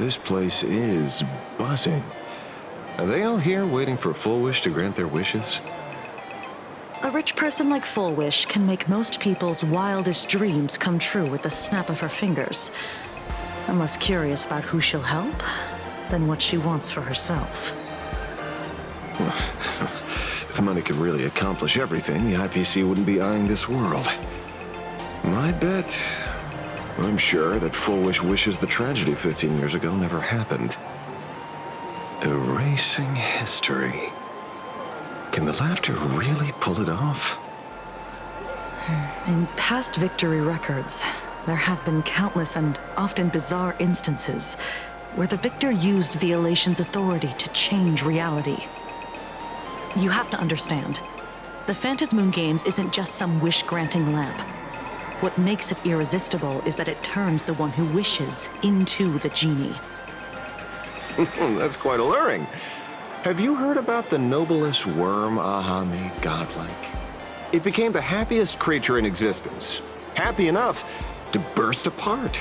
This place is buzzing. Are they all here waiting for Full Wish to grant their wishes? A rich person like Full Wish can make most people's wildest dreams come true with the snap of her fingers. I'm less curious about who she'll help than what she wants for herself. If money could really accomplish everything, the IPC wouldn't be eyeing this world. My bet, I'm sure that Full Wish wishes the tragedy 15 years ago never happened. Erasing history. Can the laughter really pull it off? In past victory records, there have been countless and often bizarre instances where the victor used the elation's authority to change reality. You have to understand, the Phantasmoon Games isn't just some wish-granting lamp. What makes it irresistible is that it turns the one who wishes into the genie. That's quite alluring. Have you heard about the noblest worm Aha made godlike? It became the happiest creature in existence. Happy enough to burst apart,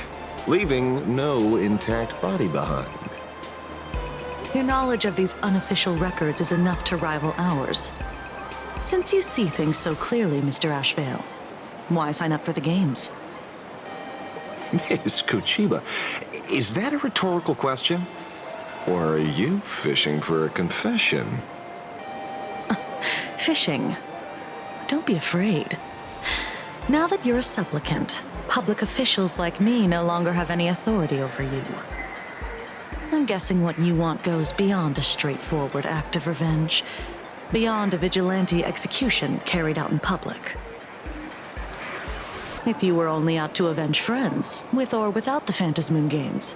leaving no intact body behind. Your knowledge of these unofficial records is enough to rival ours. Since you see things so clearly, Mr. Ashvale, why sign up for the games? Miss Kuchiba, is that a rhetorical question? Or are you fishing for a confession? Fishing? Don't be afraid. Now that you're a supplicant, public officials like me no longer have any authority over you. I'm guessing what you want goes beyond a straightforward act of revenge, beyond a vigilante execution carried out in public. If you were only out to avenge friends, with or without the Phantasmoon Games,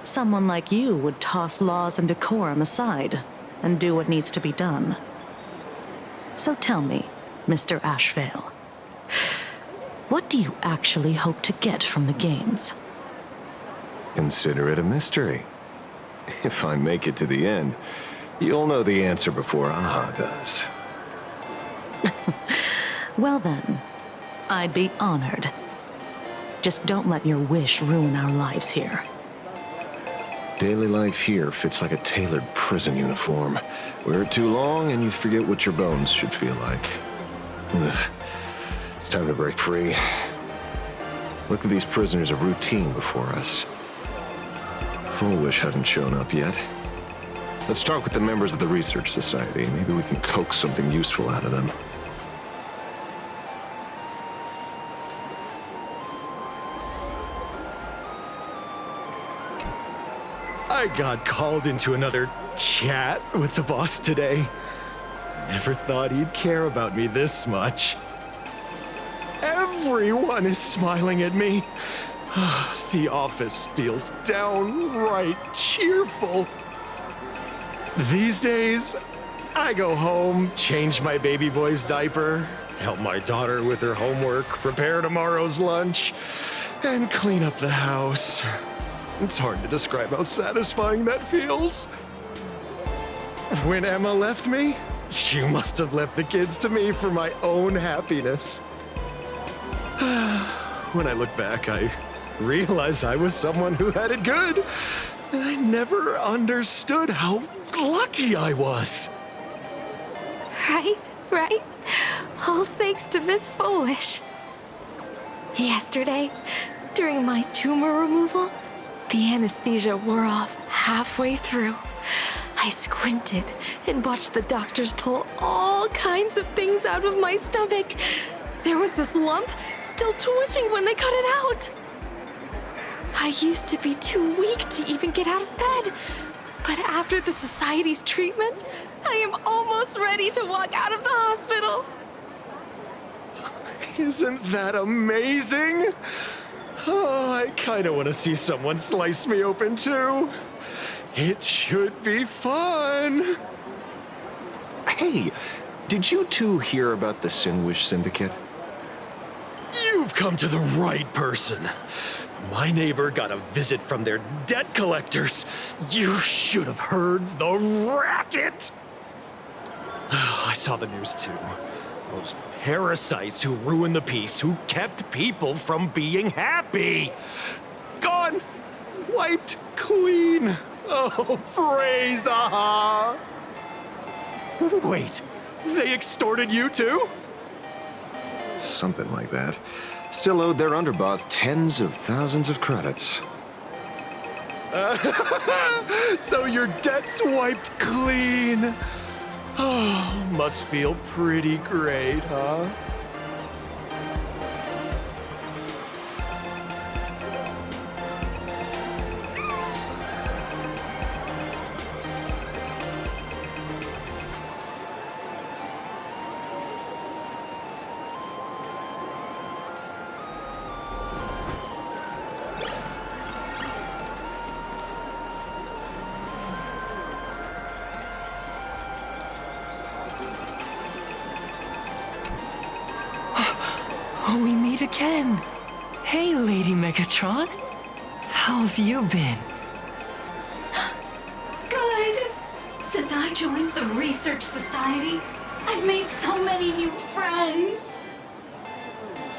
someone like you would toss laws and decorum aside and do what needs to be done. So tell me, Mr. Ashvale, what do you actually hope to get from the games? Consider it a mystery. If I make it to the end, you'll know the answer before Aha does. Well then, I'd be honored. Just don't let your wish ruin our lives here. Daily life here fits like a tailored prison uniform. Wear it too long and you forget what your bones should feel like. Ugh. It's time to break free. Look at these prisoners of routine before us. Full Wish hasn't shown up yet. Let's talk with the members of the Research Society. Maybe we can coax something useful out of them. I got called into another chat with the boss today. Never thought he'd care about me this much. Everyone is smiling at me. The office feels downright cheerful. These days, I go home, change my baby boy's diaper, help my daughter with her homework, prepare tomorrow's lunch, and clean up the house. It's hard to describe how satisfying that feels. When Emma left me, she must have left the kids to me for my own happiness. When I look back, I realize I was someone who had it good, and I never understood how lucky I was. Right. All thanks to Miss Full Wish. Yesterday, during my tumor removal, the anesthesia wore off halfway through. I squinted and watched the doctors pull all kinds of things out of my stomach. There was this lump still twitching when they cut it out. I used to be too weak to even get out of bed. But after the Society's treatment, I am almost ready to walk out of the hospital. Isn't that amazing? Oh, I kind of want to see someone slice me open too. It should be fun. Hey, did you two hear about the Sinwish Syndicate? You've come to the right person. My neighbor got a visit from their debt collectors. You should have heard the racket. I saw the news too. Those parasites who ruined the peace, who kept people from being happy. Gone. Wiped clean. Oh, praise Aha! Wait, they extorted you too? Something like that. Still owed their underboss tens of thousands of credits. So your debt's wiped clean. Oh, must feel pretty great, huh? Oh, we meet again. Hey, Lady Megatron. How have you been? Good. Since I joined the Research Society, I've made so many new friends.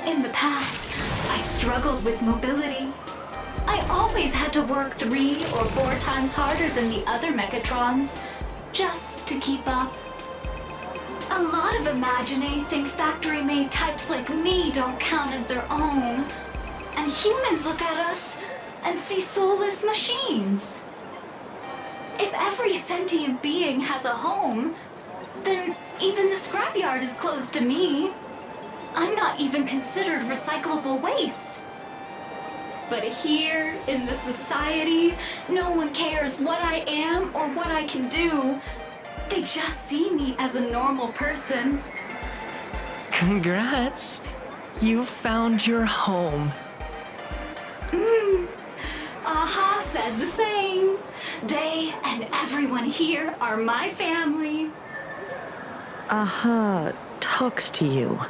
In the past, I struggled with mobility. I always had to work 3 or 4 times harder than the other Megatrons, just to keep up. A lot of Imaginae think factory-made types like me don't count as their own. And humans look at us and see soulless machines. If every sentient being has a home, then even the scrapyard is closed to me. I'm not even considered recyclable waste. But here, in the society, no one cares what I am or what I can do. They just see me as a normal person. Congrats. You found your home. Aha said the same. They and everyone here are my family. Aha talks to you.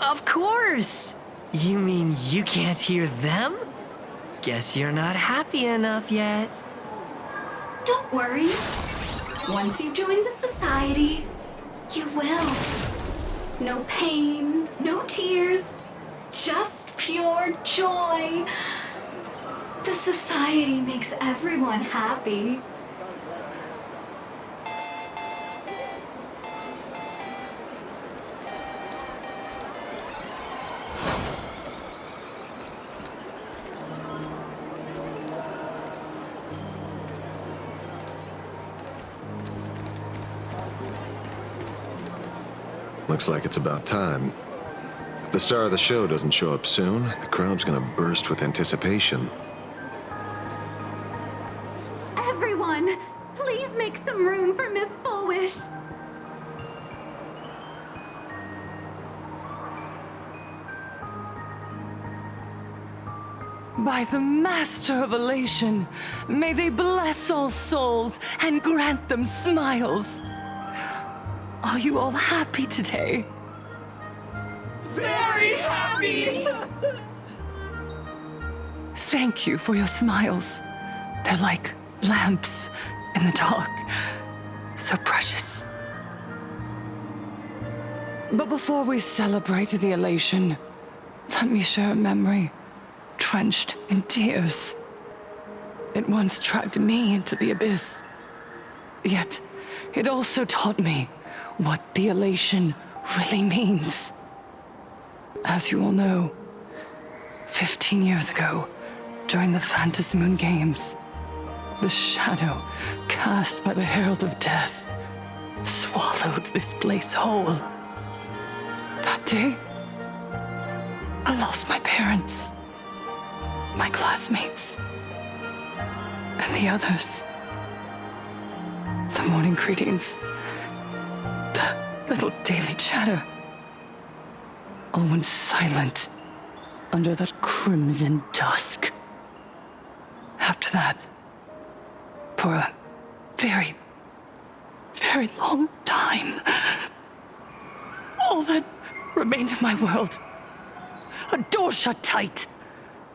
Of course. You mean you can't hear them? Guess you're not happy enough yet. Don't worry. Once you join the society, you will. No pain, no tears, just pure joy. The society makes everyone happy. Looks like it's about time. If the star of the show doesn't show up soon, the crowd's gonna burst with anticipation. Everyone, please make some room for Miss Bullish. By the Master of Elation, may they bless all souls and grant them smiles. Are you all happy today? Very happy! Thank you for your smiles. They're like lamps in the dark. So precious. But before we celebrate the elation, let me share a memory drenched in tears. It once dragged me into the abyss. Yet, it also taught me what the elation really means. As you all know, 15 years ago, during the Phantasmoon Games, the shadow cast by the Herald of Death swallowed this place whole. That day, I lost my parents, my classmates, and the others. The morning greetings, the little daily chatter, all went silent under that crimson dusk. After that, for a very, very long time, all that remained of my world, a door shut tight,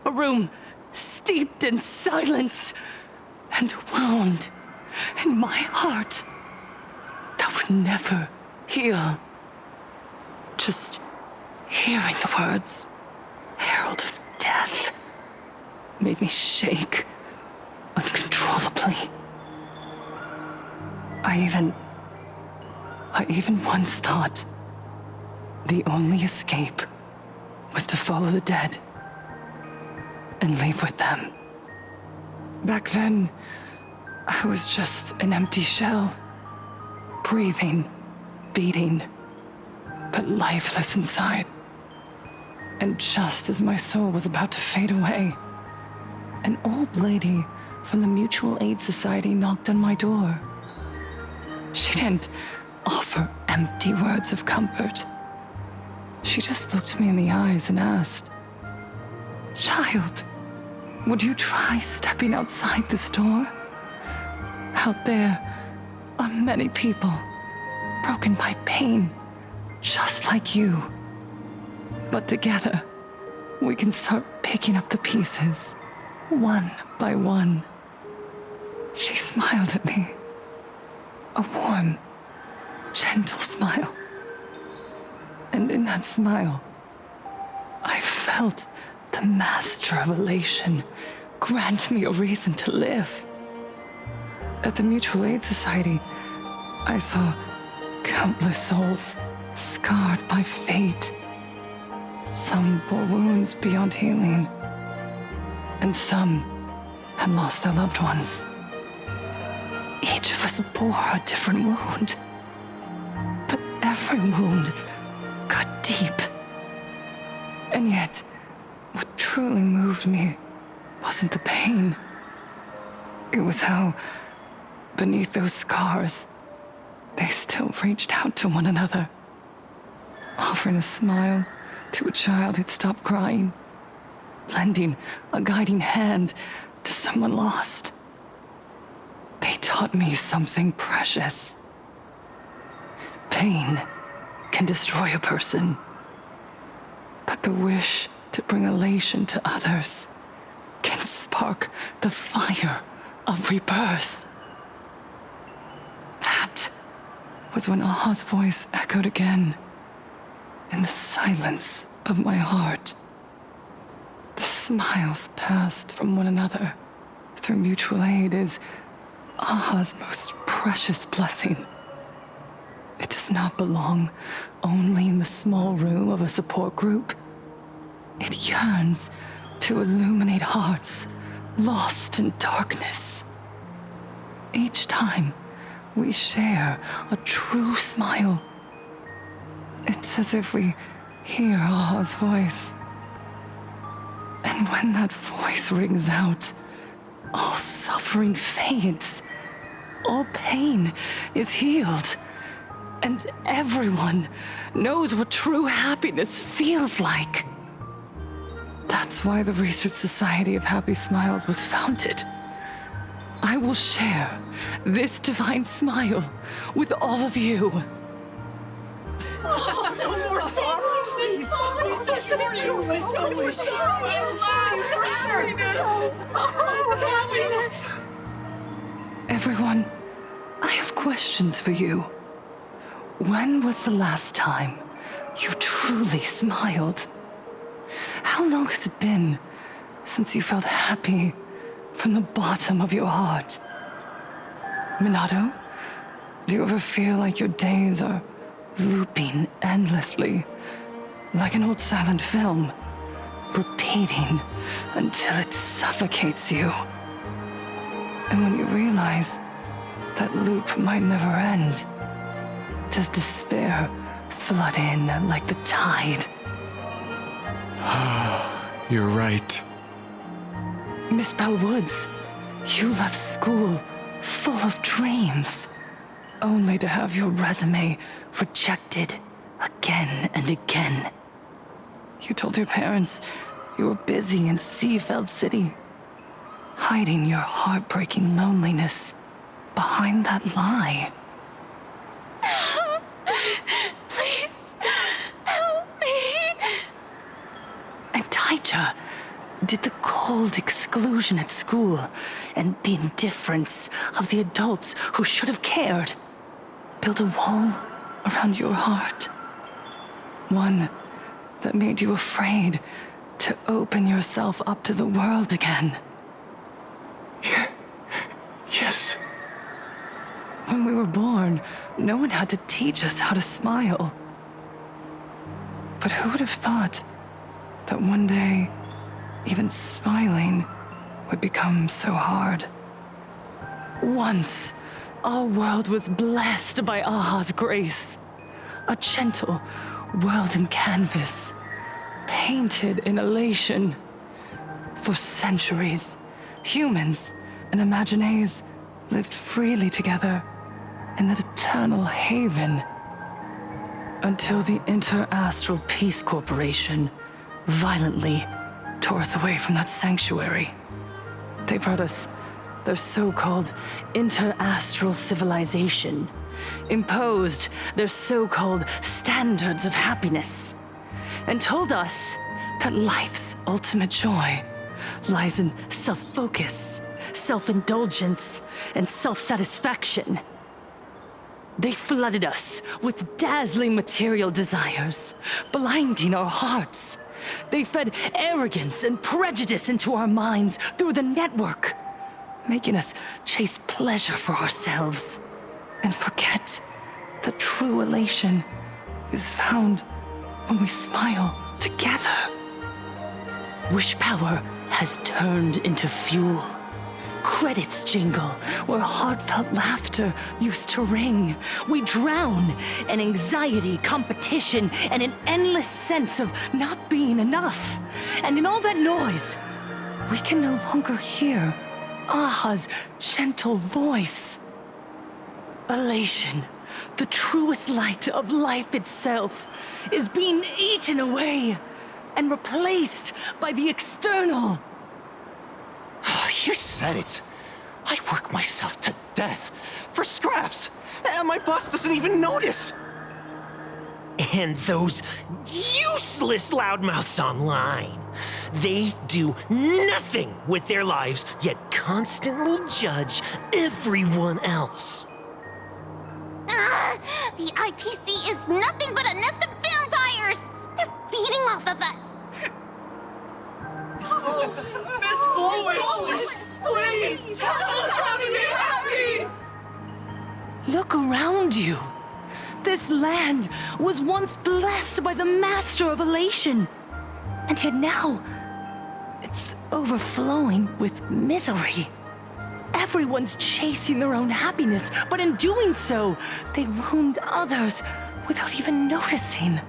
a room steeped in silence, and a wound in my heart that would never heal. Just hearing the words, Herald of Death, made me shake deeply. I even once thought the only escape was to follow the dead and leave with them. Back then, I was just an empty shell, breathing, beating, but lifeless inside. And just as my soul was about to fade away, an old lady from the Mutual Aid Society knocked on my door. She didn't offer empty words of comfort. She just looked me in the eyes and asked, "Child, would you try stepping outside this door? Out there are many people broken by pain, just like you. But together, we can start picking up the pieces, one by one." She smiled at me. A warm, gentle smile. And in that smile, I felt the Master of Elation grant me a reason to live. At the Mutual Aid Society, I saw countless souls scarred by fate. Some bore wounds beyond healing, and some had lost their loved ones. Each of us bore a different wound, but every wound cut deep. And yet, what truly moved me wasn't the pain. It was how, beneath those scars, they still reached out to one another, offering a smile to a child who'd stopped crying, lending a guiding hand to someone lost. They taught me something precious. Pain can destroy a person, but the wish to bring elation to others can spark the fire of rebirth. That was when Aha's voice echoed again in the silence of my heart. The smiles passed from one another through mutual aid is Aha's most precious blessing. It does not belong only in the small room of a support group. It yearns to illuminate hearts lost in darkness. Each time we share a true smile, it's as if we hear Aha's voice. And when that voice rings out, all suffering fades, all pain is healed, and everyone knows what true happiness feels like. That's why the Research Society of Happy Smiles was founded. I will share this divine smile with all of you. Everyone, I have questions for you. When was the last time you truly smiled? How long has it been since you felt happy from the bottom of your heart? Minato, do you ever feel like your days are looping endlessly, like an old silent film, repeating until it suffocates you? And when you realize that loop might never end, does despair flood in like the tide? You're right. Miss Bell Woods, you left school full of dreams, only to have your resume rejected again and again. You told your parents you were busy in Seafeld City, hiding your heartbreaking loneliness behind that lie. Please, help me. And Taija did the cold exclusion at school and the indifference of the adults who should have cared build a wall around your heart. One that made you afraid to open yourself up to the world again. When we were born, no one had to teach us how to smile. But who would have thought that one day, even smiling would become so hard? Once, our world was blessed by Aha's grace. A gentle world in canvas, painted in elation. For centuries, humans and Imaginaes lived freely together in that eternal haven. Until the Inter-Astral Peace Corporation violently tore us away from that sanctuary. They brought us their so-called inter-astral civilization, imposed their so-called standards of happiness, and told us that life's ultimate joy lies in self-focus, self-indulgence, and self-satisfaction. They flooded us with dazzling material desires, blinding our hearts. They fed arrogance and prejudice into our minds through the network, making us chase pleasure for ourselves and forget that true elation is found when we smile together. Wish power has turned into fuel. Credits jingle where heartfelt laughter used to ring. We drown in anxiety, competition, and an endless sense of not being enough. And in all that noise, we can no longer hear Aha's gentle voice. Elation, the truest light of life itself, is being eaten away and replaced by the external. You said it. I work myself to death for scraps, and my boss doesn't even notice. And those useless loudmouths online. They do nothing with their lives, yet constantly judge everyone else. The IPC is nothing but a nest of vampires! They're feeding off of us! Miss Flowish, please tell us how to be happy! Look around you. This land was once blessed by the master of elation. And yet now, it's overflowing with misery. Everyone's chasing their own happiness, but in doing so, they wound others without even noticing.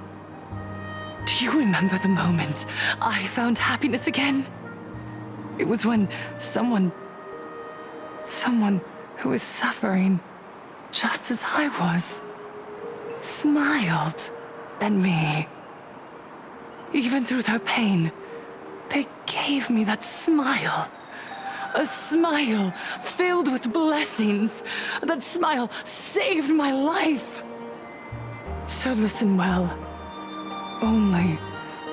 Do you remember the moment I found happiness again? It was when someone who was suffering just as I was, smiled at me. Even through their pain, they gave me that smile. A smile filled with blessings. That smile saved my life. So listen well. Only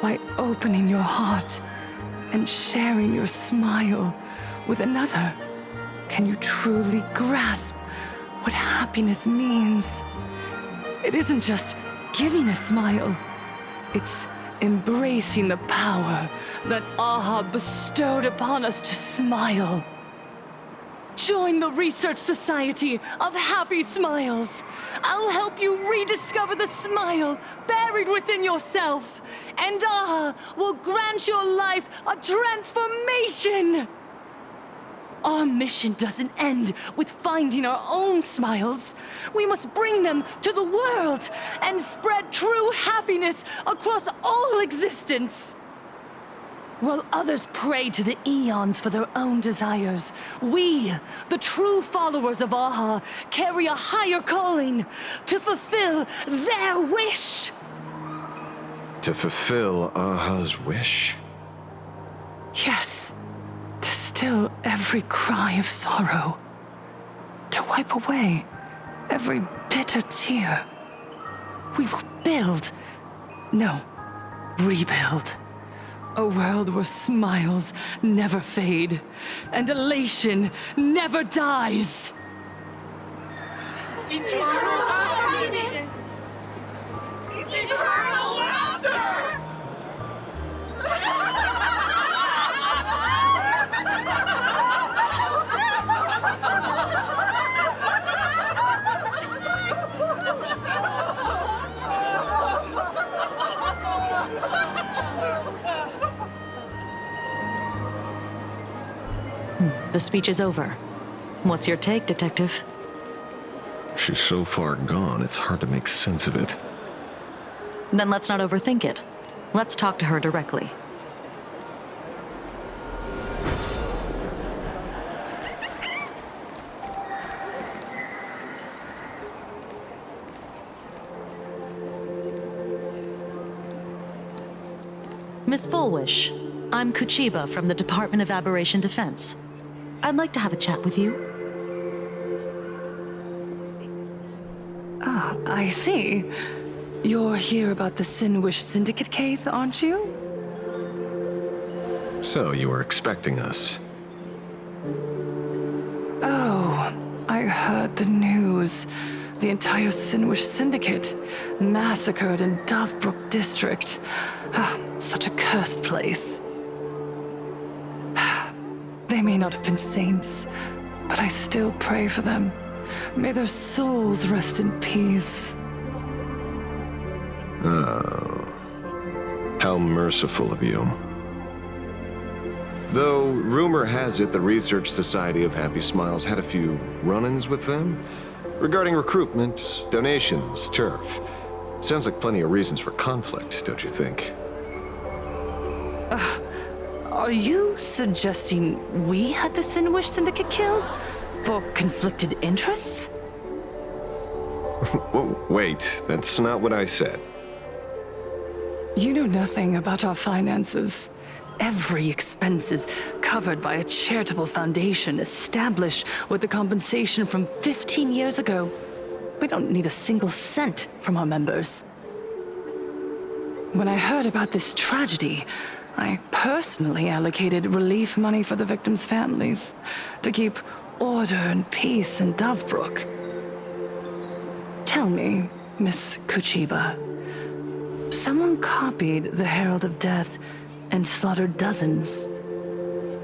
by opening your heart and sharing your smile with another can you truly grasp what happiness means. It isn't just giving a smile. It's embracing the power that Aha bestowed upon us to smile. Join the Research Society of Happy Smiles. I'll help you rediscover the smile buried within yourself, and Aha will grant your life a transformation. Our mission doesn't end with finding our own smiles. We must bring them to the world and spread true happiness across all existence. While others pray to the eons for their own desires, we, the true followers of Aha, carry a higher calling to fulfill their wish. To fulfill Aha's wish? Yes, to still every cry of sorrow. To wipe away every bitter tear. We will rebuild. A world where smiles never fade, and elation never dies. Eternal happiness! Eternal laughter! The speech is over. What's your take, Detective? She's so far gone, it's hard to make sense of it. Then let's not overthink it. Let's talk to her directly. Miss Fullwish, I'm Kuchiba from the Department of Aberration Defense. I'd like to have a chat with you. Ah, I see. You're here about the Sinwish Syndicate case, aren't you? So, you were expecting us. Oh, I heard the news. The entire Sinwish Syndicate massacred in Dovebrook District. Ah, such a cursed place. They may not have been saints, but I still pray for them. May their souls rest in peace. Oh. How merciful of you. Though, rumor has it the Research Society of Happy Smiles had a few run-ins with them regarding recruitment, donations, turf. Sounds like plenty of reasons for conflict, don't you think? Are you suggesting we had the Sinwish Syndicate killed? For conflicted interests? Whoa, wait, that's not what I said. You know nothing about our finances. Every expense is covered by a charitable foundation established with the compensation from 15 years ago. We don't need a single cent from our members. When I heard about this tragedy, I personally allocated relief money for the victims' families to keep order and peace in Dovebrook. Tell me, Miss Kuchiba, someone copied the Herald of Death and slaughtered dozens.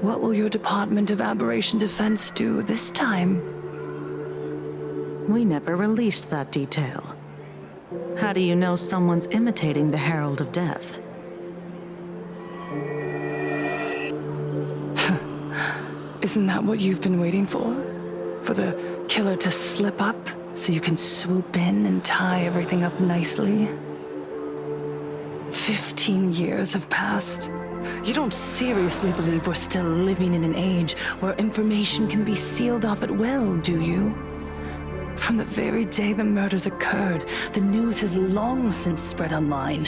What will your Department of Aberration Defense do this time? We never released that detail. How do you know someone's imitating the Herald of Death? Isn't that what you've been waiting for? For the killer to slip up so you can swoop in and tie everything up nicely? 15 years have passed. You don't seriously believe we're still living in an age where information can be sealed off at will, do you? From the very day the murders occurred, the news has long since spread online.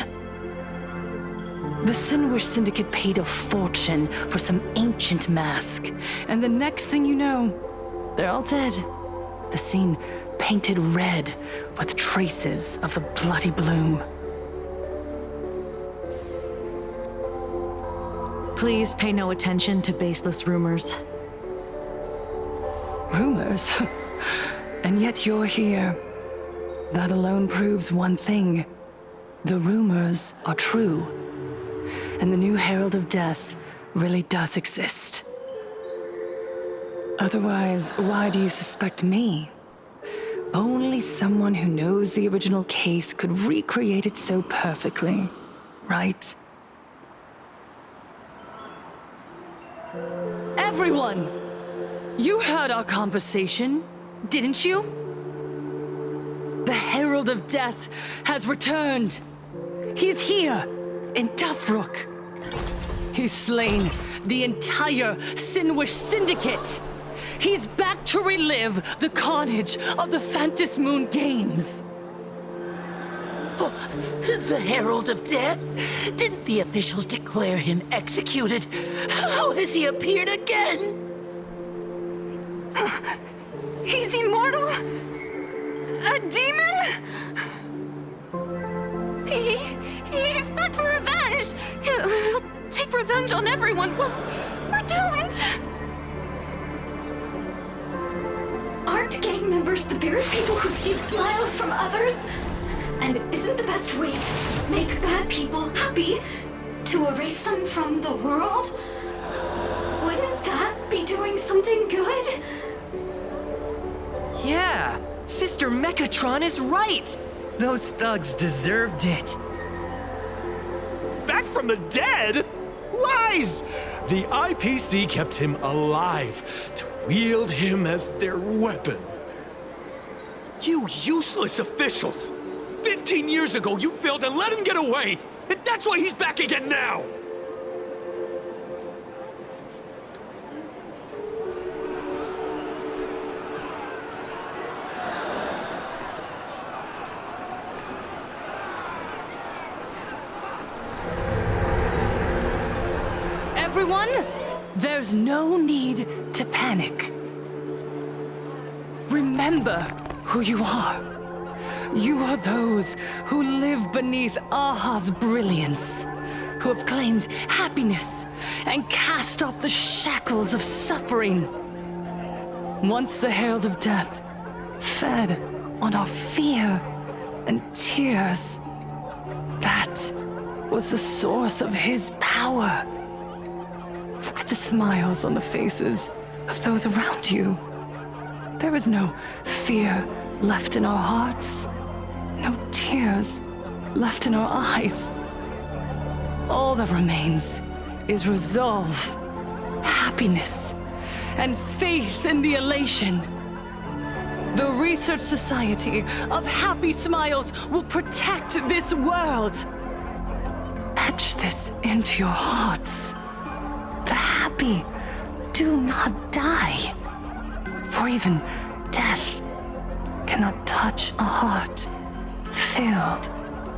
The Sinwish Syndicate paid a fortune for some ancient mask, and the next thing you know, they're all dead. The scene painted red with traces of the bloody bloom. Please pay no attention to baseless rumors. Rumors? And yet you're here. That alone proves one thing. The rumors are true. And the new Herald of Death really does exist. Otherwise, why do you suspect me? Only someone who knows the original case could recreate it so perfectly, right? Everyone! You heard our conversation, didn't you? The Herald of Death has returned. He's here, in Dovebrook. He's slain the entire Sinwish Syndicate. He's back to relive the carnage of the Phantom Moon Games. The Herald of Death? Didn't the officials declare him executed? How has he appeared again? He's immortal? A demon? He's back for revenge! He'll take revenge on everyone. We're doomed! Aren't gang members the very people who steal smiles from others? And isn't the best way to make bad people happy to erase them from the world? Wouldn't that be doing something good? Yeah, Sister Mechatron is right. Those thugs deserved it. Back from the dead? Lies! The IPC kept him alive to wield him as their weapon. You useless officials! 15 years ago, you failed and let him get away! And that's why he's back again now! Everyone, there's no need to panic. Remember who you are. You are those who live beneath Aha's brilliance, who have claimed happiness and cast off the shackles of suffering. Once the herald of death fed on our fear and tears, that was the source of his power. Look at the smiles on the faces of those around you. There is no fear left in our hearts, no tears left in our eyes. All that remains is resolve, happiness, and faith in the elation. The Research Society of Happy Smiles will protect this world. Etch this into your hearts. The happy do not die, for even death cannot touch a heart filled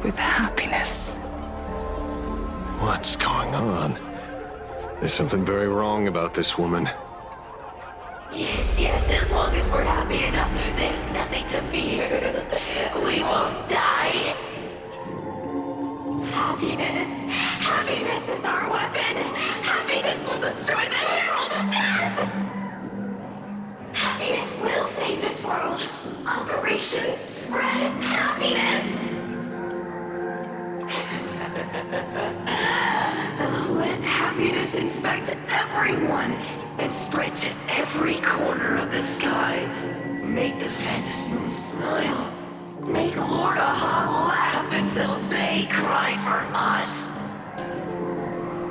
with happiness. What's going on? There's something very wrong about this woman. Yes, as long as we're happy enough, there's nothing to fear. We won't die. Happiness is our weapon. Happiness will destroy the Herald of Death. Happiness will save this world. Operation Spread Happiness. Let happiness infect everyone and spread to every corner of the sky. Make the Phantom Moon smile. Make Lord Aha laugh until they cry for us.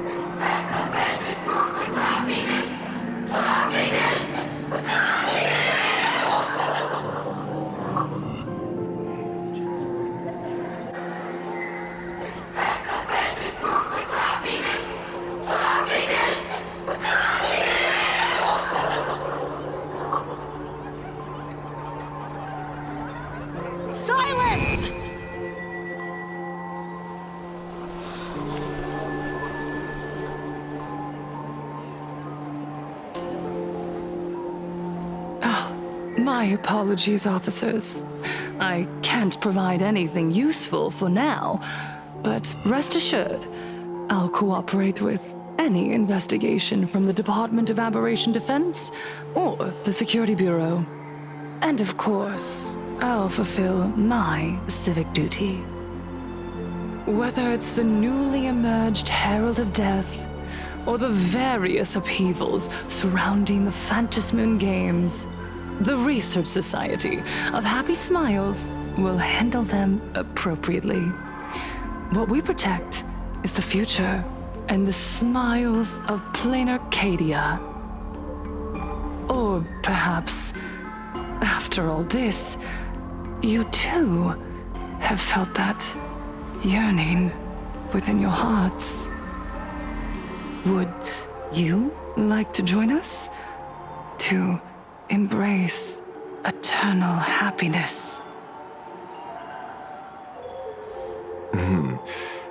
Infect the Phantom Moon with happiness. Happiness. Silence! My apologies, officers. I can't provide anything useful for now, but rest assured, I'll cooperate with any investigation from the Department of Aberration Defense or the Security Bureau. And of course, I'll fulfill my civic duty. Whether it's the newly emerged Herald of Death or the various upheavals surrounding the Phantasmoon Games, the Research Society of Happy Smiles will handle them appropriately. What we protect is the future and the smiles of plain Arcadia. Or perhaps, after all this, you too have felt that yearning within your hearts. Would you like to join us to embrace eternal happiness?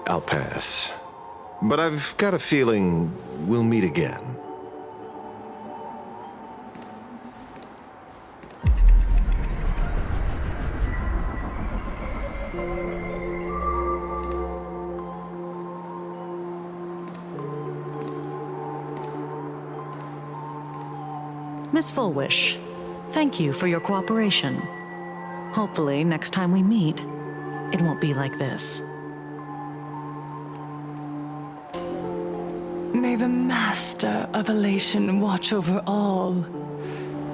I'll pass. But I've got a feeling we'll meet again. Miss Fullwish, thank you for your cooperation. Hopefully, next time we meet, it won't be like this. May the Master of Elation watch over all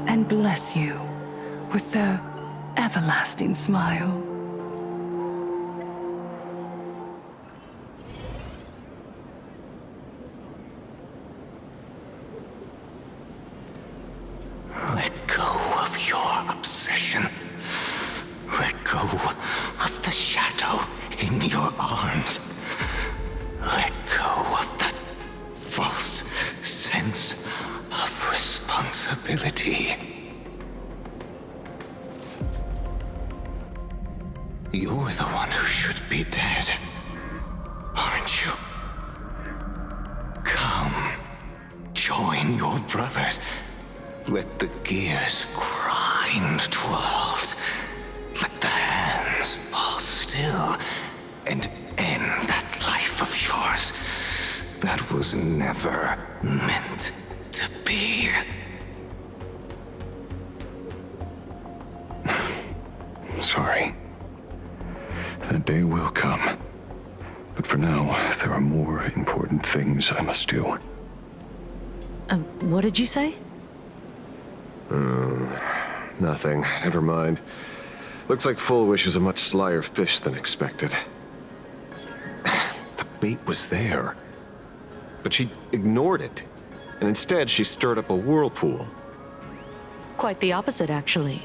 and bless you with their everlasting smile. responsibility. You're the one who should be dead, aren't you? Come, join your brothers. Let the gears grind to a halt. Let the hands fall still and end that life of yours that was never meant to be. Sorry. That day will come. But for now, there are more important things I must do. What did you say? Nothing. Never mind. Looks like Full Wish is a much slyer fish than expected. The bait was there. But she ignored it. And instead, she stirred up a whirlpool. Quite the opposite, actually.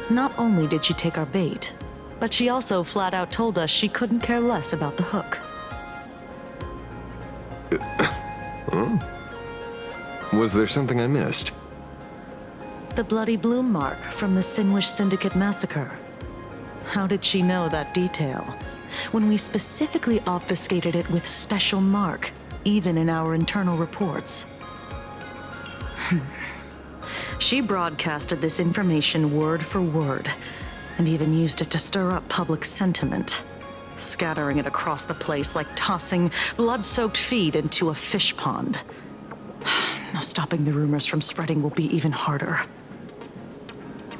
Not only did she take our bait, but she also flat out told us she couldn't care less about the hook. Was there something I missed? The bloody bloom mark from the Sinwish Syndicate massacre. How did she know that detail? When we specifically obfuscated it with special mark, even in our internal reports. She broadcasted this information word for word, and even used it to stir up public sentiment, scattering it across the place like tossing blood-soaked feed into a fish pond. Now stopping the rumors from spreading will be even harder.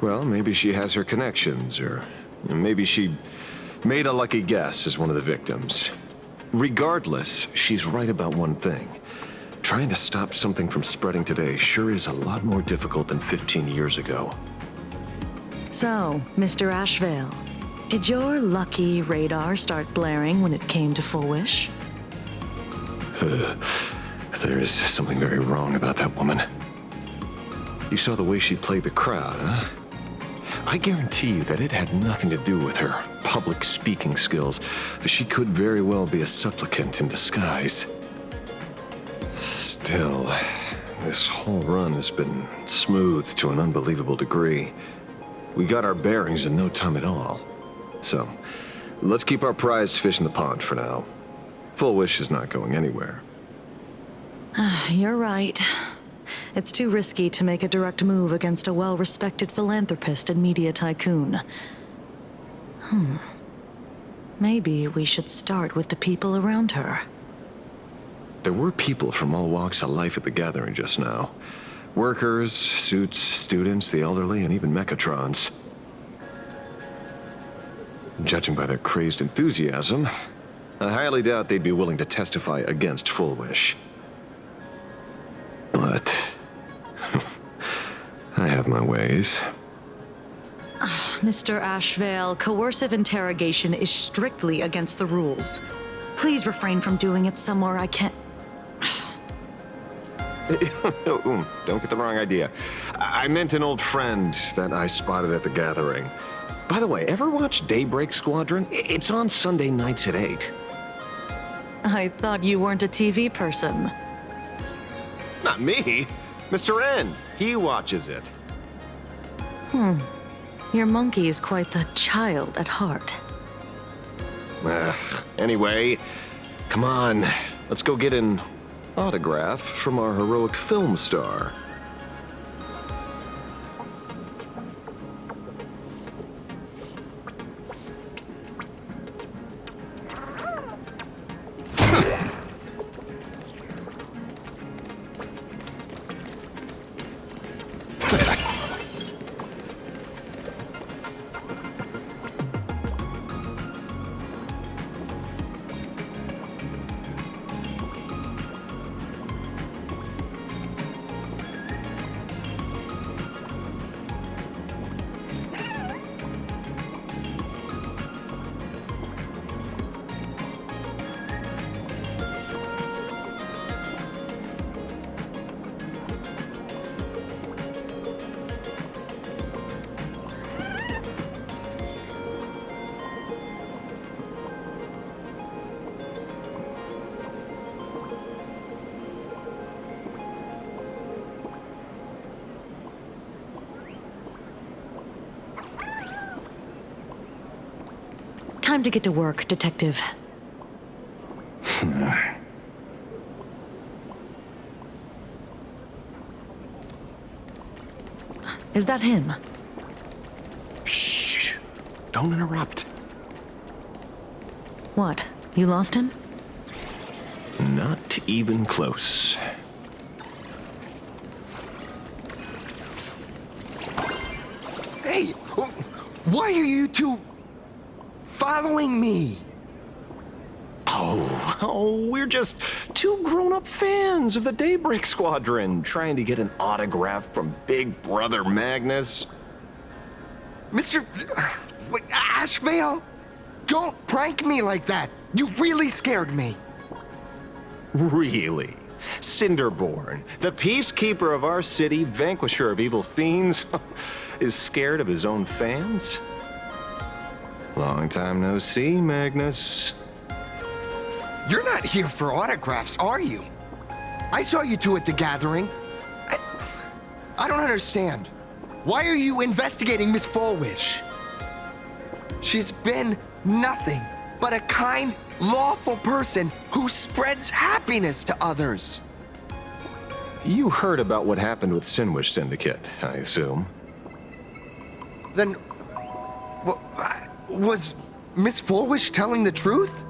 Well, maybe she has her connections, or maybe she made a lucky guess as one of the victims. Regardless, she's right about one thing. Trying to stop something from spreading today sure is a lot more difficult than 15 years ago. So, Mr. Ashvale, did your lucky radar start blaring when it came to Full Wish? There is something very wrong about that woman. You saw the way she played the crowd, huh? I guarantee you that it had nothing to do with her public speaking skills. She could very well be a supplicant in disguise. Still, this whole run has been smoothed to an unbelievable degree. We got our bearings in no time at all. So, let's keep our prized fish in the pond for now. Full Wish is not going anywhere. You're right. It's too risky to make a direct move against a well-respected philanthropist and media tycoon. Maybe we should start with the people around her. There were people from all walks of life at the gathering just now. Workers, suits, students, the elderly, and even Mechatrons. Judging by their crazed enthusiasm, I highly doubt they'd be willing to testify against Full Wish. But I have my ways. Mr. Ashvale, coercive interrogation is strictly against the rules. Please refrain from doing it somewhere I can't... Don't get the wrong idea. I meant an old friend that I spotted at the gathering. By the way, ever watch Daybreak Squadron? It's on Sunday nights at 8. I thought you weren't a TV person. Not me. Mr. N. He watches it. Your monkey is quite the child at heart. Anyway, come on. Let's go get an autograph from our heroic film star. Time to get to work, Detective. Is that him? Shh. Don't interrupt. What? You lost him? Not even close. Hey, why are you two following me? Oh, we're just two grown-up fans of the Daybreak Squadron trying to get an autograph from Big Brother Magnus. Mr. Ashvale? Don't prank me like that. You really scared me. Really? Cinderborn, the peacekeeper of our city, vanquisher of evil fiends, is scared of his own fans? Long time no see, Magnus. You're not here for autographs, are you? I saw you two at the gathering. I don't understand. Why are you investigating Miss Fullwish? She's been nothing but a kind, lawful person who spreads happiness to others. You heard about what happened with Sinwish Syndicate, I assume. Then, was Miss Fullwish telling the truth?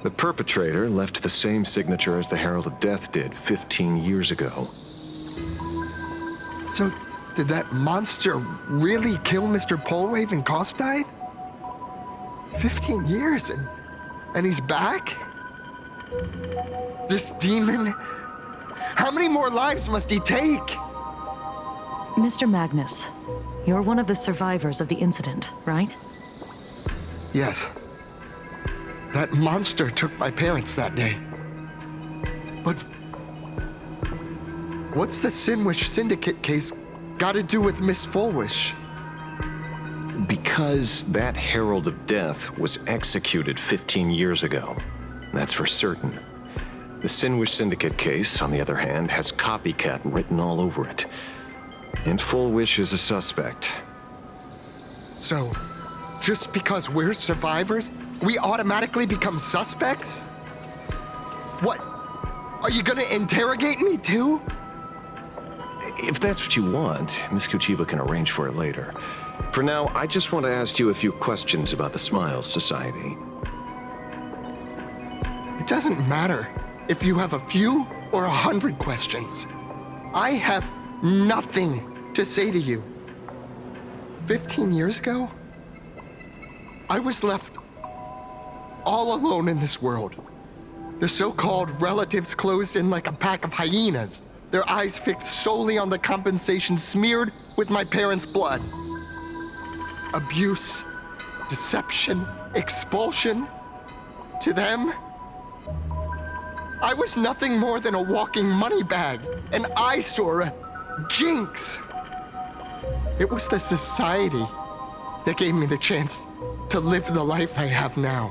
The perpetrator left the same signature as the Herald of Death did 15 years ago. So, did that monster really kill Mr. Polwave and Costide? 15 years and he's back? This demon? How many more lives must he take? Mr. Magnus, you're one of the survivors of the incident, right? Yes. That monster took my parents that day. But what's the Sinwish Syndicate case got to do with Miss Fullwish? Because that Herald of Death was executed 15 years ago. That's for certain. The Sinwish Syndicate case, on the other hand, has copycat written all over it. And Fullwish is a suspect. So, just because we're survivors, we automatically become suspects? What? Are you gonna interrogate me too? If that's what you want, Miss Kuchiba can arrange for it later. For now, I just want to ask you a few questions about the Smiles Society. It doesn't matter if you have a few or 100 questions. I have nothing to say to you. 15 years ago, I was left all alone in this world. The so-called relatives closed in like a pack of hyenas, their eyes fixed solely on the compensation smeared with my parents' blood. Abuse, deception, expulsion. To them, I was nothing more than a walking money bag, an eyesore, a jinx. It was the society that gave me the chance to live the life I have now.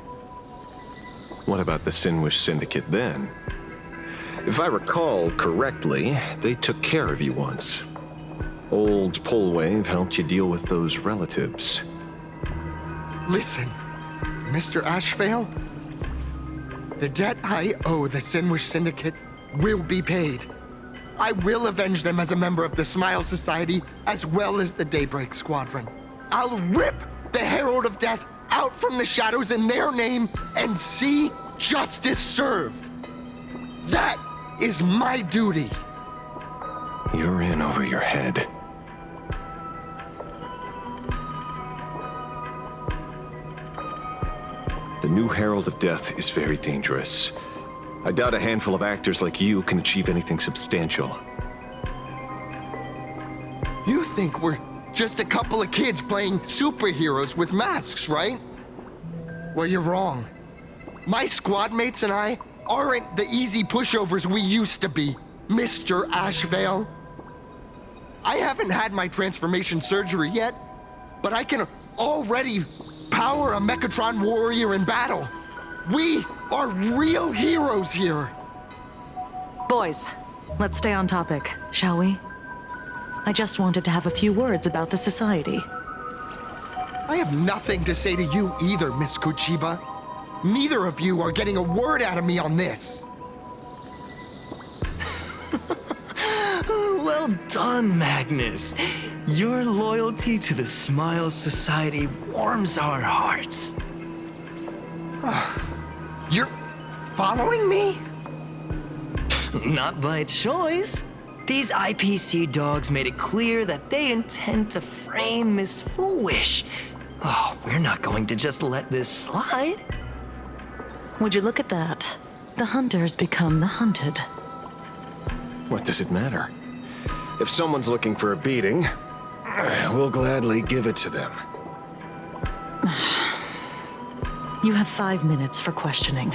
What about the Sinwish Syndicate then? If I recall correctly, they took care of you once. Old Polwave helped you deal with those relatives. Listen, Mr. Ashvale, the debt I owe the Sinwish Syndicate will be paid. I will avenge them as a member of the Smile Society as well as the Daybreak Squadron. I'll rip the Herald of Death out from the shadows in their name and see justice served. That is my duty. You're in over your head. The new Herald of Death is very dangerous. I doubt a handful of actors like you can achieve anything substantial. You think we're just a couple of kids playing superheroes with masks, right? Well, you're wrong. My squad mates and I aren't the easy pushovers we used to be, Mr. Ashvale. I haven't had my transformation surgery yet, but I can already power a Mechatron warrior in battle. We are real heroes here. Boys, let's stay on topic, shall we? I just wanted to have a few words about the society. I have nothing to say to you either, Miss Kuchiba. Neither of you are getting a word out of me on this. Well done, Magnus. Your loyalty to the Smile Society warms our hearts. You're following me? Not by choice. These IPC dogs made it clear that they intend to frame Miss Foolish. Oh, we're not going to just let this slide. Would you look at that? The hunters become the hunted. What does it matter? If someone's looking for a beating, we'll gladly give it to them. You have 5 minutes for questioning.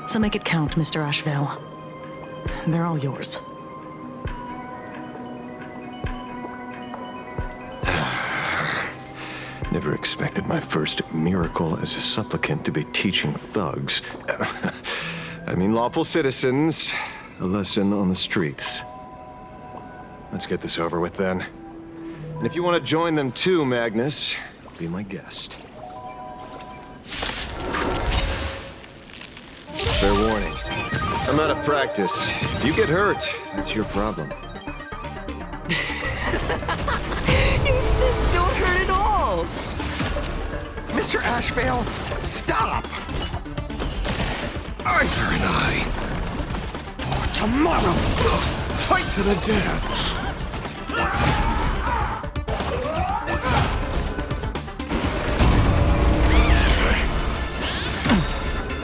So make it count, Mr. Ashvale. They're all yours. Never expected my first miracle as a supplicant to be teaching thugs. I mean lawful citizens, a lesson on the streets. Let's get this over with then. And if you want to join them too, Magnus, be my guest. Fair warning. I'm out of practice. If you get hurt, that's your problem. Your fists don't hurt at all. Mr. Ashvale, stop! Eye for an eye. For tomorrow. Fight to the death.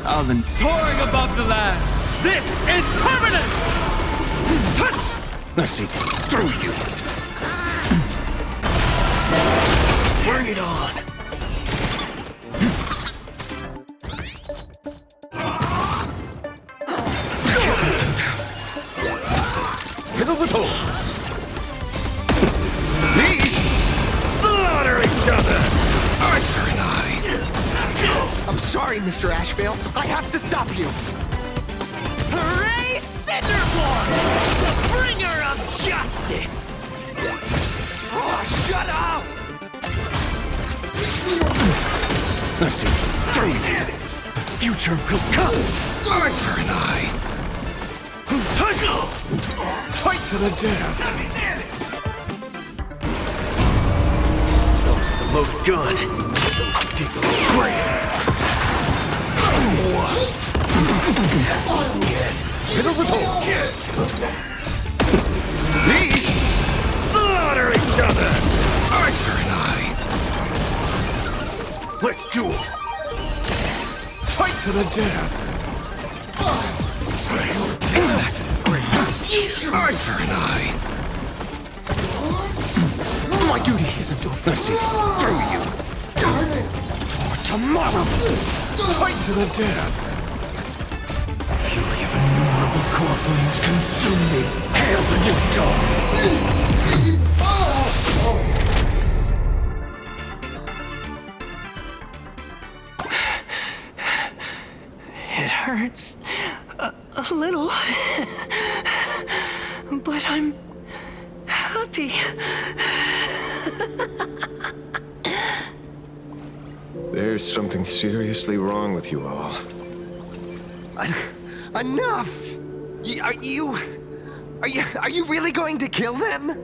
I've been soaring above the lands. This is permanent! I see through you. Bring it on. Hit it with holes. Beasts slaughter each other. Eye for an eye. I'm sorry, Mr. Ashvale. I have to stop you. Hooray, Cinderborn! The bringer of justice! Oh, shut up! I see through you. The future will come. Eye for an eye. Fight to the death. Those with the loaded gun. Those who dig the grave. Yet. Hit her with holes. Beasts slaughter each other. Eye for an eye. Let's duel. Fight to the death. Eye for an eye. My duty isn't over. I see through you. For tomorrow. Fight to the death. Fury of innumerable core flames consume me. Hail the new dawn. It hurts a little, but I'm happy. There's something seriously wrong with you all. Enough! Are you really going to kill them?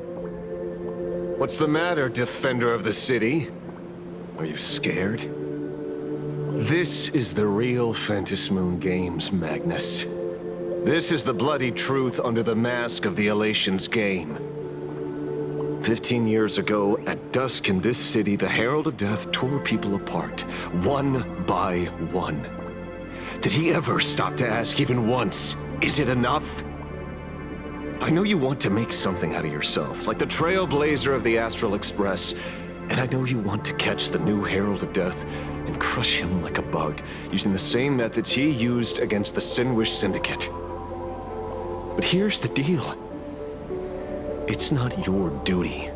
What's the matter, defender of the city? Are you scared? This is the real Phantasmoon Games, Magnus. This is the bloody truth under the mask of the Elations game. 15 years ago, at dusk in this city, the Herald of Death tore people apart, one by one. Did he ever stop to ask even once, is it enough? I know you want to make something out of yourself, like the trailblazer of the Astral Express, and I know you want to catch the new Herald of Death and crush him like a bug, using the same methods he used against the Sinwish Syndicate. But here's the deal. It's not your duty.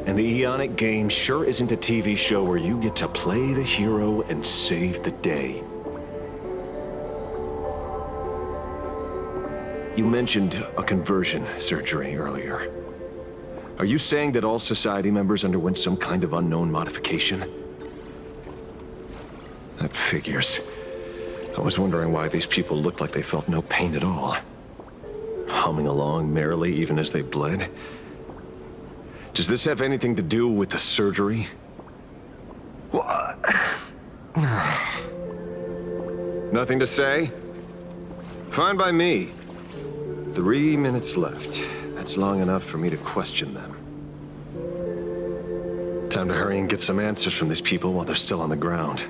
And the Eonic game sure isn't a TV show where you get to play the hero and save the day. You mentioned a conversion surgery earlier. Are you saying that all Society members underwent some kind of unknown modification? That figures. I was wondering why these people looked like they felt no pain at all. Humming along merrily even as they bled. Does this have anything to do with the surgery? What? Nothing to say? Fine by me. 3 minutes left. That's long enough for me to question them. Time to hurry and get some answers from these people while they're still on the ground.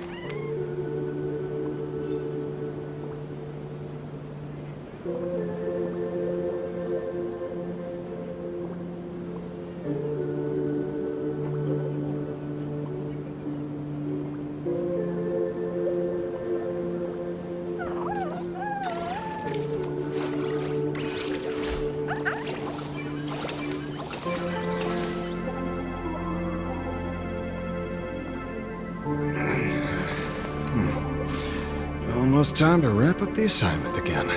Almost time to wrap up the assignment again.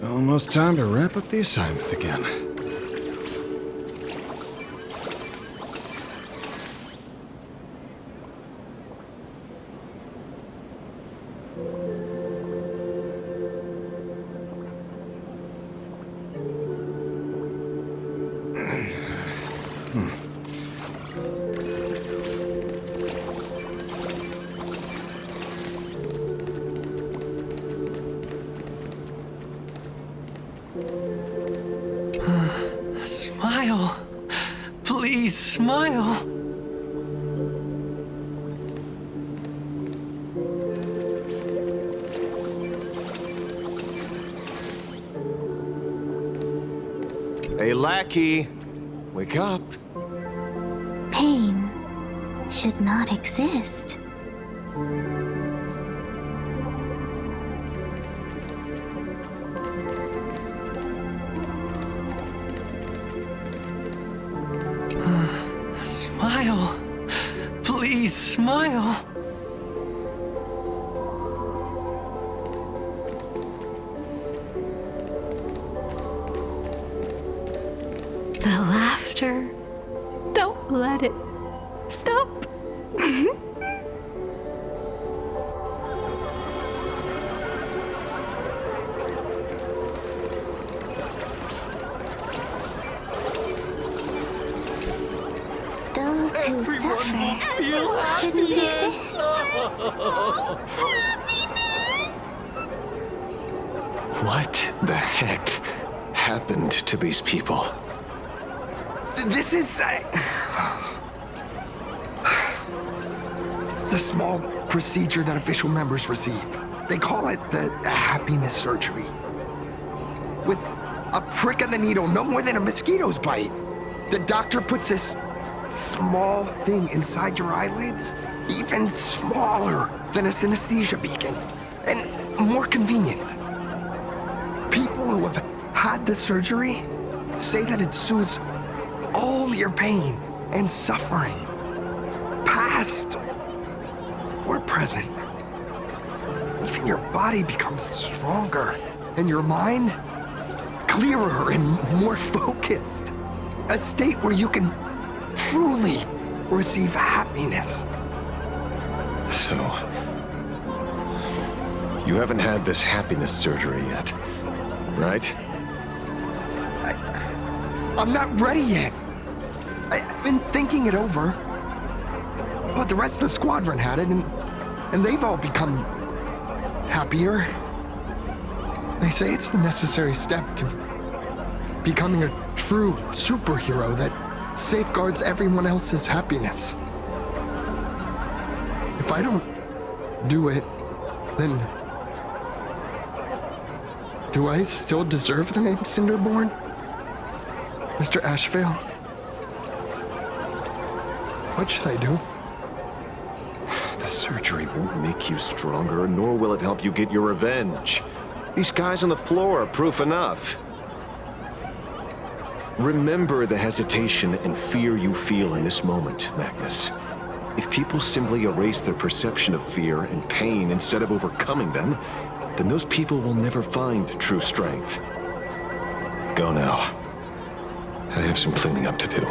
Almost time to wrap up the assignment again. Smile. Please smile. Hey, lackey. Wake up. Pain should not exist. Smile. Please smile. The laughter. Don't let it stop. Those who suffer shouldn't exist. What the heck happened to these people? This is... the small procedure that official members receive. They call it the happiness surgery. With a prick of the needle, no more than a mosquito's bite. The doctor puts this small thing inside your eyelids, even smaller than a synesthesia beacon, and more convenient. People who have had the surgery say that it soothes all your pain and suffering, past or present. Even your body becomes stronger, and your mind clearer and more focused. A state where you can truly receive happiness. So, you haven't had this happiness surgery yet, right? I'm not ready yet. I've been thinking it over. But the rest of the squadron had it, and they've all become happier. They say it's the necessary step to becoming a true superhero that safeguards everyone else's happiness. If If I don't do it, then... do I still deserve the name Cinderborn? Mr. Ashvale? What should I do? The surgery won't make you stronger, nor will it help you get your revenge. These guys on the floor are proof enough. Remember the hesitation and fear you feel in this moment, Magnus. If people simply erase their perception of fear and pain instead of overcoming them, then those people will never find true strength. Go now. I have some cleaning up to do.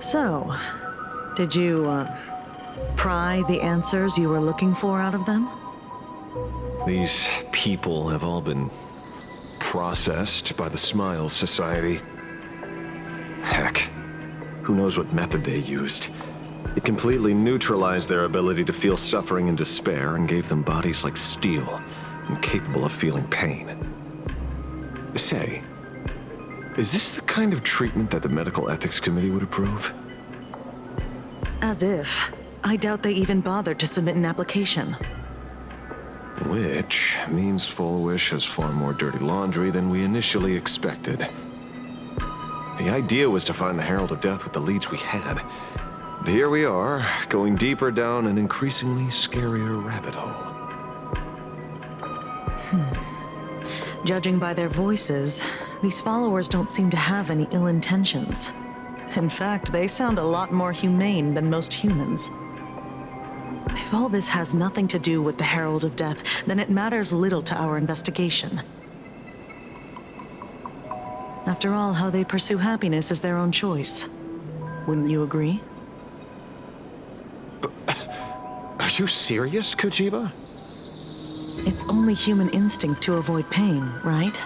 So, did you, pry the answers you were looking for out of them? These people have all been processed by the Smile Society. Heck, who knows what method they used. It completely neutralized their ability to feel suffering and despair and gave them bodies like steel, incapable of feeling pain. Say, is this the kind of treatment that the Medical Ethics Committee would approve? As if. I doubt they even bothered to submit an application. Which means Fullwish has far more dirty laundry than we initially expected. The idea was to find the Herald of Death with the leads we had. But here we are, going deeper down an increasingly scarier rabbit hole. Judging by their voices, these followers don't seem to have any ill intentions. In fact, they sound a lot more humane than most humans. If all this has nothing to do with the Herald of Death, then it matters little to our investigation. After all, how they pursue happiness is their own choice. Wouldn't you agree? Are you serious, Kojiba? It's only human instinct to avoid pain, right?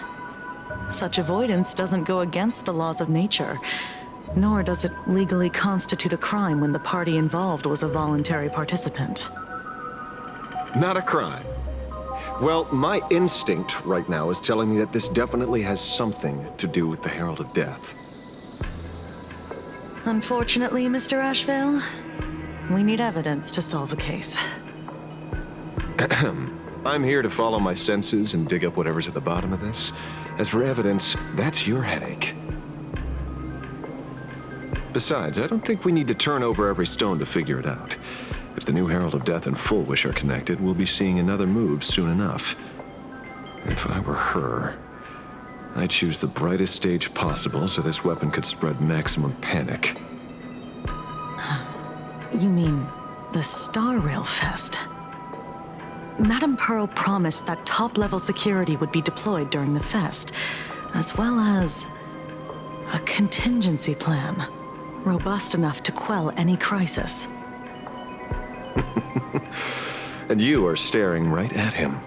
Such avoidance doesn't go against the laws of nature, nor does it legally constitute a crime when the party involved was a voluntary participant. Not a crime. Well, my instinct right now is telling me that this definitely has something to do with the Herald of Death. Unfortunately, Mr. Ashvale, we need evidence to solve a case. I'm here to follow my senses and dig up whatever's at the bottom of this. As for evidence, that's your headache. Besides, I don't think we need to turn over every stone to figure it out. If the new Herald of Death and Fullwish are connected, we'll be seeing another move soon enough. If I were her, I'd choose the brightest stage possible so this weapon could spread maximum panic. You mean the Star Rail Fest? Madame Pearl promised that top-level security would be deployed during the fest, as well as a contingency plan, robust enough to quell any crisis. And you are staring right at him.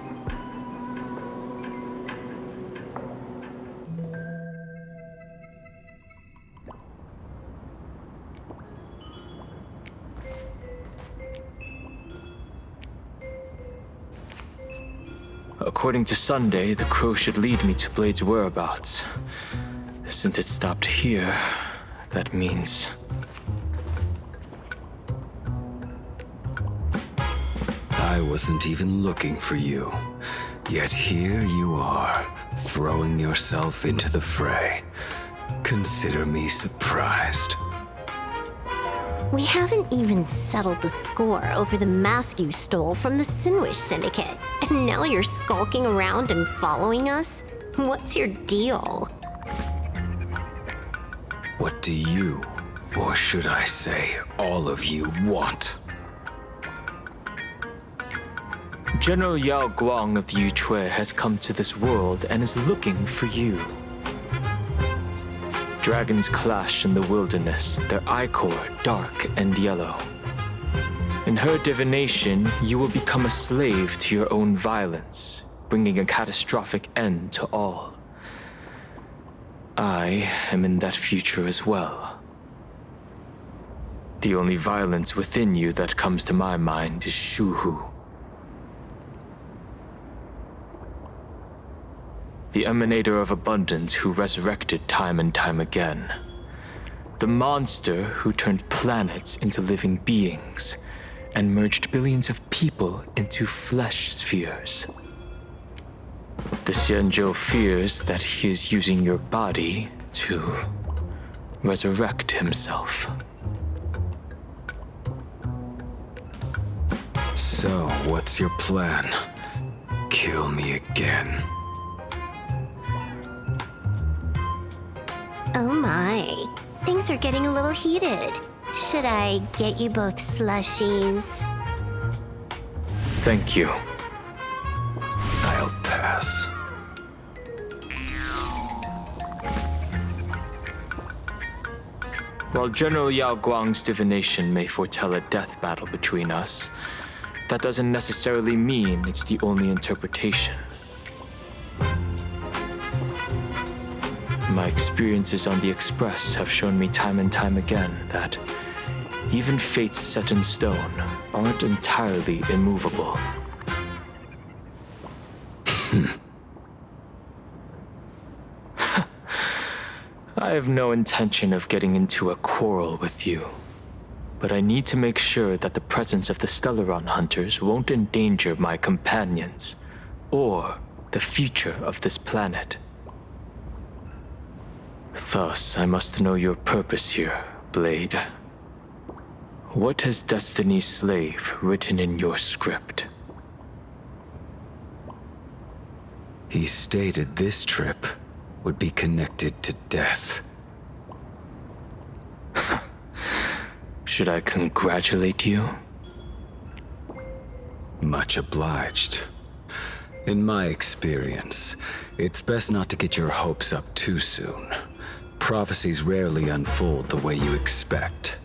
According to Sunday, the crow should lead me to Blade's whereabouts. Since it stopped here, that means... I wasn't even looking for you. Yet here you are, throwing yourself into the fray. Consider me surprised. We haven't even settled the score over the mask you stole from the Sinwish Syndicate. And now you're skulking around and following us? What's your deal? What do you, or should I say, all of you, want? General Yao Guang of the Yutue has come to this world and is looking for you. Dragons clash in the wilderness, their ichor dark and yellow. In her divination, you will become a slave to your own violence, bringing a catastrophic end to all. I am in that future as well. The only violence within you that comes to my mind is Shuhu. The emanator of abundance who resurrected time and time again. The monster who turned planets into living beings and merged billions of people into flesh spheres. The Xianzhou fears that he is using your body to resurrect himself. So, what's your plan? Kill me again. Oh my. Things are getting a little heated. Should I get you both slushies? Thank you. I'll pass. While General Yao Guang's divination may foretell a death battle between us, that doesn't necessarily mean it's the only interpretation. My experiences on the Express have shown me time and time again that even fates set in stone aren't entirely immovable. I have no intention of getting into a quarrel with you, but I need to make sure that the presence of the Stellaron hunters won't endanger my companions or the future of this planet. Thus, I must know your purpose here, Blade. What has Destiny's Slave written in your script? He stated this trip would be connected to death. Should I congratulate you? Much obliged. In my experience, it's best not to get your hopes up too soon. Prophecies rarely unfold the way you expect.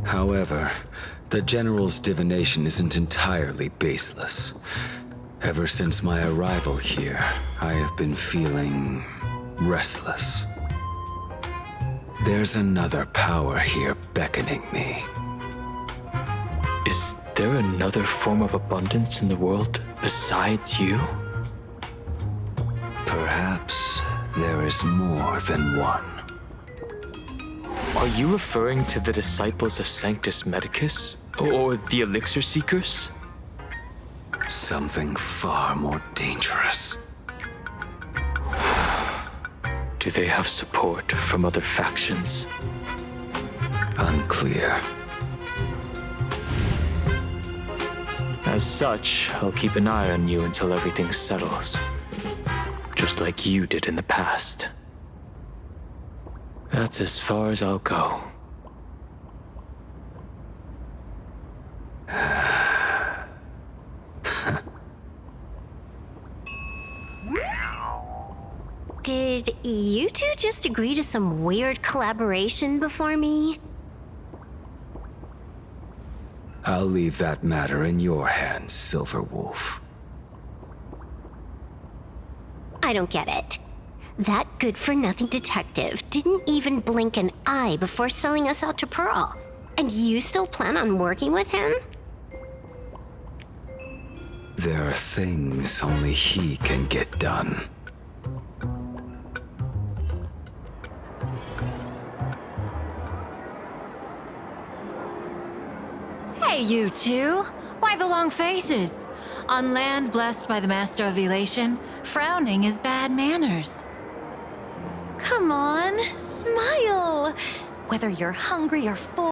However, the General's divination isn't entirely baseless. Ever since my arrival here, I have been feeling restless. There's another power here beckoning me. Is there another form of abundance in the world besides you? Perhaps there is more than one. Are you referring to the disciples of Sanctus Medicus? Or the Elixir Seekers? Something far more dangerous. Do they have support from other factions? Unclear. As such, I'll keep an eye on you until everything settles. Just like you did in the past. That's as far as I'll go. Did you two just agree to some weird collaboration before me? I'll leave that matter in your hands, Silverwolf. I don't get it. That good-for-nothing detective didn't even blink an eye before selling us out to Pearl. And you still plan on working with him? There are things only he can get done. Hey, you two! Why the long faces? On land blessed by the Master of Elation, frowning is bad manners. Come on, smile! Whether you're hungry or full.